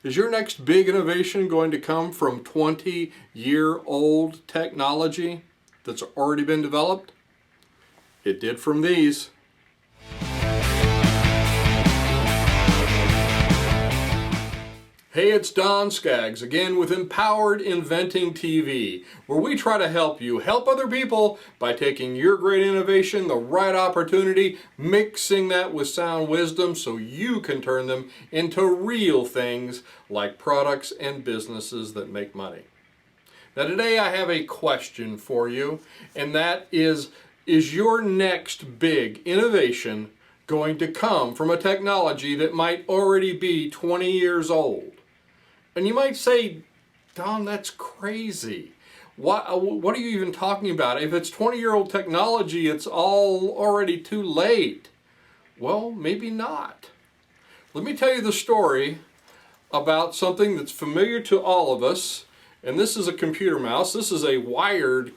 Is your next big innovation going to come from 20-year-old technology that's already been developed? It did from these. Hey, it's Don Skaggs again with Empowered Inventing TV, where we try to help you help other people by taking your great innovation, the right opportunity, mixing that with sound wisdom so you can turn them into real things like products and businesses that make money. Now today I have a question for you, and that is your next big innovation going to come from a technology that might already be 20 years old? And you might say, Don, that's crazy. What are you even talking about? If it's 20-year-old technology, it's all already too late. Well, maybe not. Let me tell you the story about something that's familiar to all of us. And this is a computer mouse. This is a wired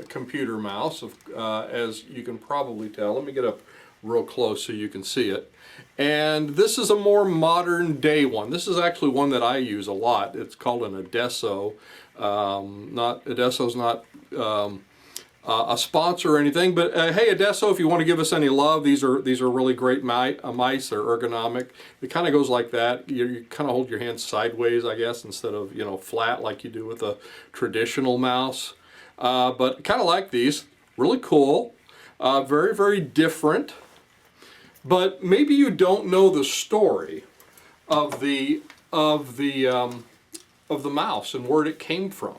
computer mouse, as you can probably tell. Let me get up real close so you can see it. And this is a more modern day one. This is actually one that I use a lot. It's called an Adesso. Adesso's not a sponsor or anything, but hey, Adesso, if you want to give us any love, these are really great mice. They're ergonomic. It kind of goes like that. You kind of hold your hands sideways, I guess, instead of flat like you do with a traditional mouse. But kind of like these. Really cool. Very, very different. But maybe you don't know the story of the mouse and where it came from.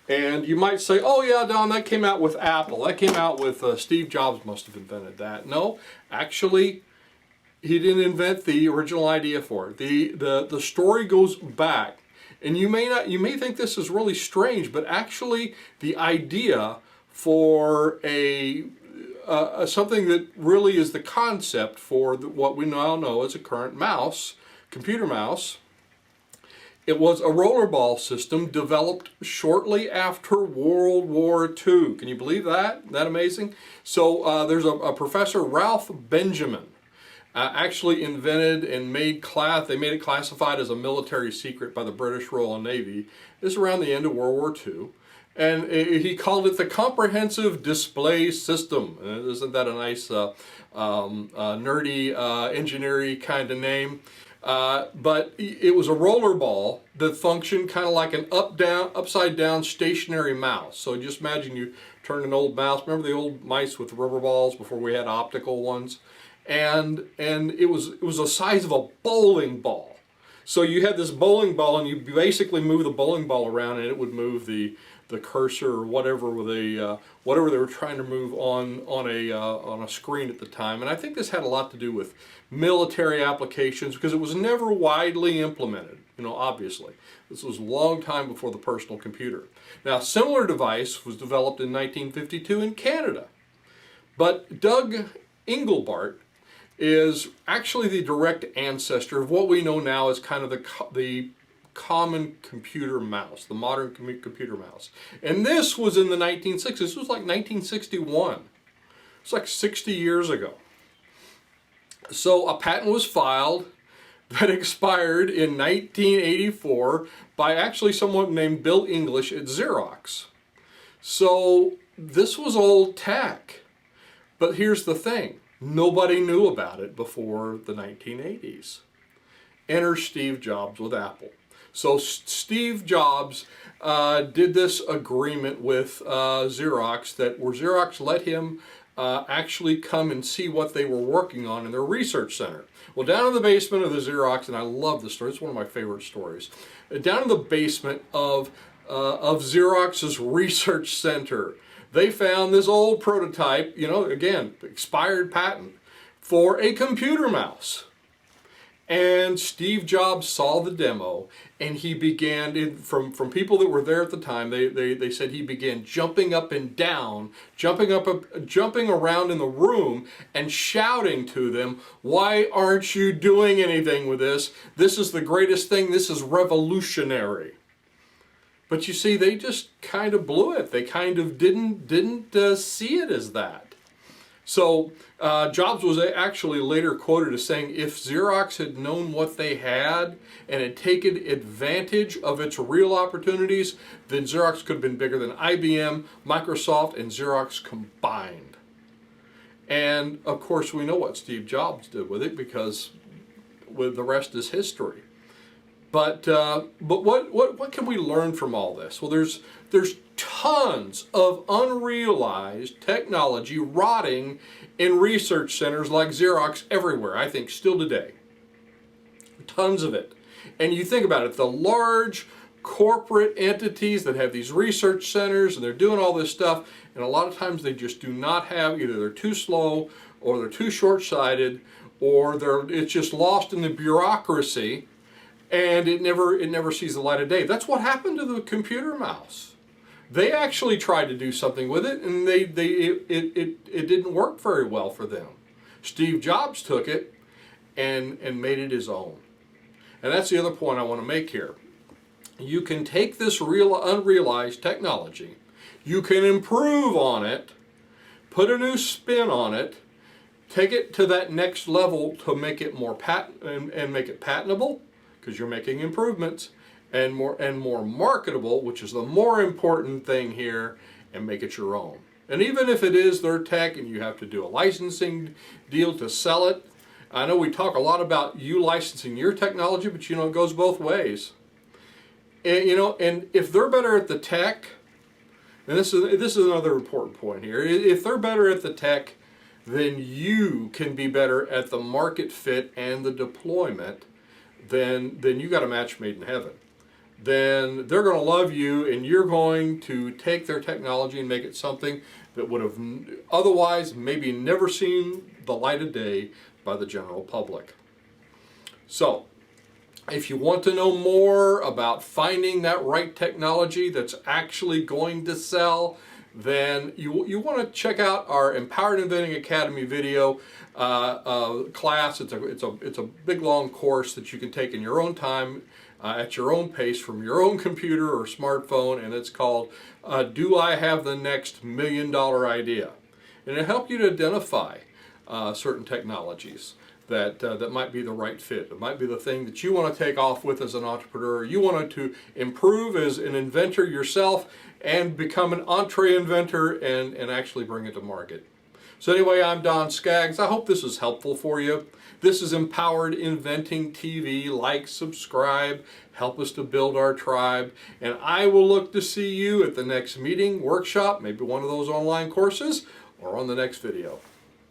And you might say, oh yeah, Don, that came out with Apple. That came out with Steve Jobs must have invented that. No, actually, he didn't invent the original idea for it. The story goes back, and you may think this is really strange, but actually the idea for something that really is the concept for what we now know as a current mouse, computer mouse. It was a rollerball system developed shortly after World War II. Can you believe that? Isn't that amazing? So there's a professor, Ralph Benjamin, actually invented and made they made it classified as a military secret by the British Royal Navy. This is around the end of World War II. And he called it the Comprehensive Display System. Isn't that a nice nerdy engineering kind of name? But it was a roller ball that functioned kind of like an upside down stationary mouse. So just imagine you turn an old mouse. Remember the old mice with rubber balls before we had optical ones? And it was the size of a bowling ball. So you had this bowling ball, and you basically move the bowling ball around, and it would move the cursor or whatever they were trying to move on a screen at the time. And I think this had a lot to do with military applications because it was never widely implemented. Obviously, this was a long time before the personal computer. Now, a similar device was developed in 1952 in Canada, but Doug Engelbart is actually the direct ancestor of what we know now as kind of the common computer mouse, the modern computer mouse. And this was in the 1960s. This was like 1961. It's like 60 years ago. So a patent was filed that expired in 1984 by actually someone named Bill English at Xerox. So this was old tech. But here's the thing. Nobody knew about it before the 1980s. Enter Steve Jobs with Apple. So Steve Jobs did this agreement with Xerox where Xerox let him actually come and see what they were working on in their research center. Well, down in the basement of the Xerox, and I love this story, it's one of my favorite stories, down in the basement of Xerox's research center, they found this old prototype, again, expired patent, for a computer mouse. And Steve Jobs saw the demo, and he began, from people that were there at the time, they said he began jumping up and down, jumping around in the room and shouting to them, "Why aren't you doing anything with this? This is the greatest thing. This is revolutionary." But you see, they just kind of blew it. They kind of didn't see it as that. So Jobs was actually later quoted as saying, if Xerox had known what they had and had taken advantage of its real opportunities, then Xerox could have been bigger than IBM, Microsoft, and Xerox combined. And of course, we know what Steve Jobs did with it, because the rest is history. But what can we learn from all this? Well, there's tons of unrealized technology rotting in research centers like Xerox everywhere, I think still today. Tons of it. And you think about it, the large corporate entities that have these research centers and they're doing all this stuff, and a lot of times they just do not have, either they're too slow or they're too short-sighted, or it's just lost in the bureaucracy, and it never sees the light of day. That's what happened to the computer mouse. They actually tried to do something with it, and it didn't work very well for them. Steve Jobs took it and made it his own. And that's the other point I want to make here. You can take this unrealized technology, you can improve on it, put a new spin on it, take it to that next level to make it more and make it patentable, because you're making improvements, and more marketable, which is the more important thing here, and make it your own. And even if it is their tech and you have to do a licensing deal to sell it, I know we talk a lot about you licensing your technology, but it goes both ways. And and if they're better at the tech, and this is another important point here, if they're better at the tech, then you can be better at the market fit and the deployment, then you got a match made in heaven. Then they're going to love you, and you're going to take their technology and make it something that would have otherwise maybe never seen the light of day by the general public. So, if you want to know more about finding that right technology that's actually going to sell, then you want to check out our Empowered Inventing Academy video class. It's a big long course that you can take in your own time, at your own pace, from your own computer or smartphone, and it's called Do I Have the Next $1 Million Idea? And it'll help you to identify certain technologies that might be the right fit. It might be the thing that you want to take off with as an entrepreneur. You want to improve as an inventor yourself and become an entree inventor and actually bring it to market. So anyway, I'm Don Skaggs. I hope this is helpful for you. This is Empowered Inventing TV. Like, subscribe, help us to build our tribe. And I will look to see you at the next meeting, workshop, maybe one of those online courses, or on the next video.